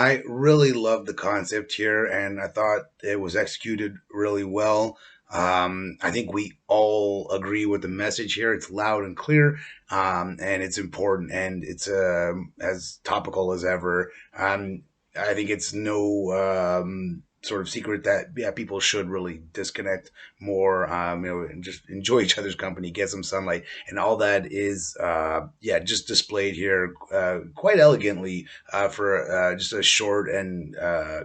I really loved the concept here, and I thought it was executed really well. I think we all agree with the message here. It's loud and clear, and it's important, and it's as topical as ever. I think it's no sort of secret that yeah, people should really disconnect more, and just enjoy each other's company, get some sunlight, and all that is yeah, just displayed here quite elegantly for just a short and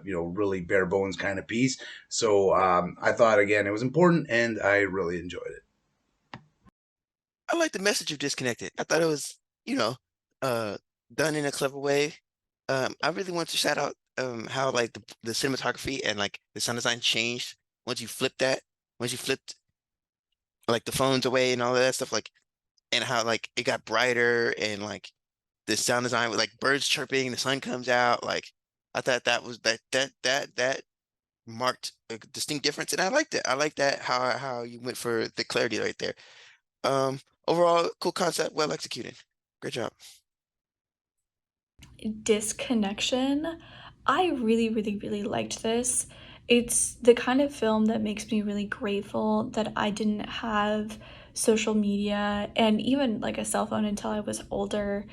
really bare bones kind of piece. So I thought again it was important, and I really enjoyed it. I like the message of Disconnected. I thought it was, you know, uh, done in a clever way. I really want to shout out how like the cinematography and like the sound design changed once you flip that, once you flipped like the phones away and all of that stuff, like and how like it got brighter and like the sound design with like birds chirping, the sun comes out. Like I thought that was that marked a distinct difference, and I liked it. I like that how you went for the clarity right there. Overall, cool concept, well executed. Great job. Disconnection. I really, really, really liked this. It's the kind of film that makes me really grateful that I didn't have social media and even like a cell phone until I was older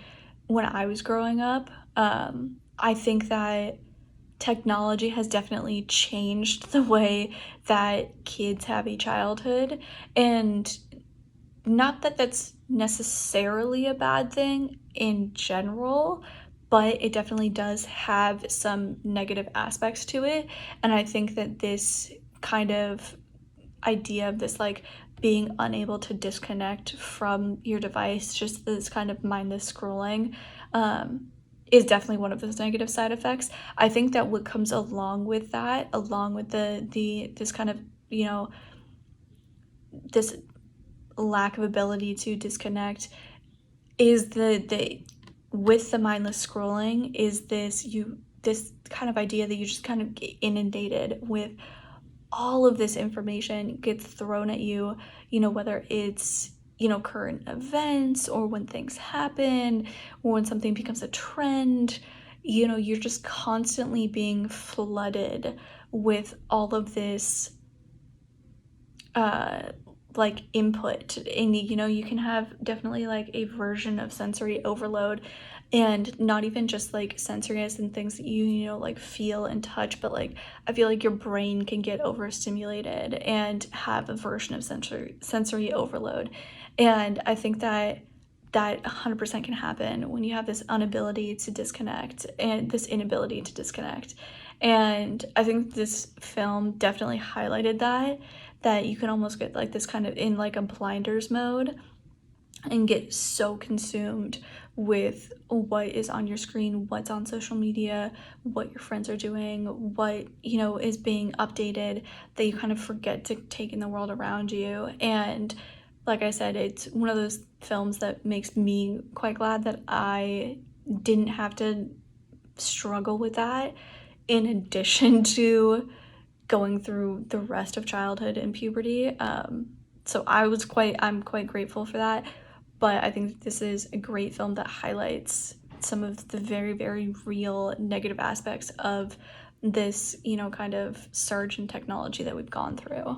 when I was growing up. I think that technology has definitely changed the way that kids have a childhood. And not that that's necessarily a bad thing in general, but it definitely does have some negative aspects to it. And I think that this kind of idea of this, like, being unable to disconnect from your device, just this kind of mindless scrolling, is definitely one of those negative side effects. I think that what comes along with that, along with the this kind of, you know, this lack of ability to disconnect, is the with the mindless scrolling, is this kind of idea that you just kind of get inundated with all of this information gets thrown at you, whether it's, current events or when things happen or when something becomes a trend. You're just constantly being flooded with all of this uh like input, and you can have definitely like a version of sensory overload, and not even just like sensory as in things that like feel and touch, but like I feel like your brain can get overstimulated and have a version of sensory overload. And I think that 100% can happen when you have this inability to disconnect, and I think this film definitely highlighted that you can almost get like this kind of in like a blinders mode and get so consumed with what is on your screen, what's on social media, what your friends are doing, what, is being updated, that you kind of forget to take in the world around you. And like I said, it's one of those films that makes me quite glad that I didn't have to struggle with that in addition to going through the rest of childhood and puberty. So I'm quite grateful for that. But I think this is a great film that highlights some of the very, very real negative aspects of this, kind of surge in technology that we've gone through.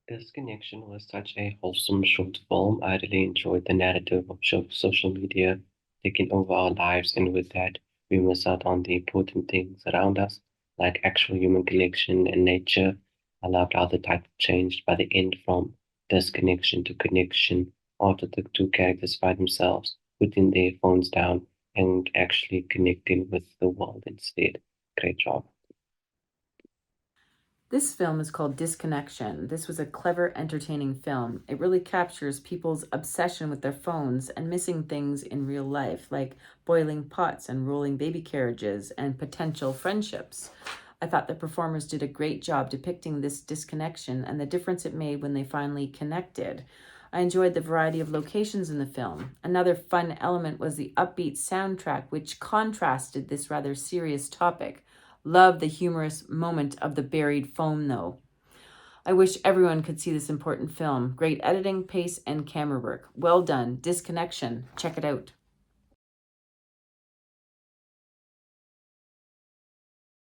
This connection was such a wholesome short film. I really enjoyed the narrative of social media taking over our lives, and with that, we miss out on the important things around us, like actual human connection and nature. I loved how the title changed by the end from disconnection to connection after the two characters find themselves putting their phones down and actually connecting with the world instead. Great job. This film is called Disconnection. This was a clever, entertaining film. It really captures people's obsession with their phones and missing things in real life, like boiling pots and rolling baby carriages and potential friendships. I thought the performers did a great job depicting this disconnection and the difference it made when they finally connected. I enjoyed the variety of locations in the film. Another fun element was the upbeat soundtrack, which contrasted this rather serious topic. Love the humorous moment of the buried phone, though. I wish everyone could see this important film. Great editing, pace, and camera work. Well done. Disconnection. Check it out.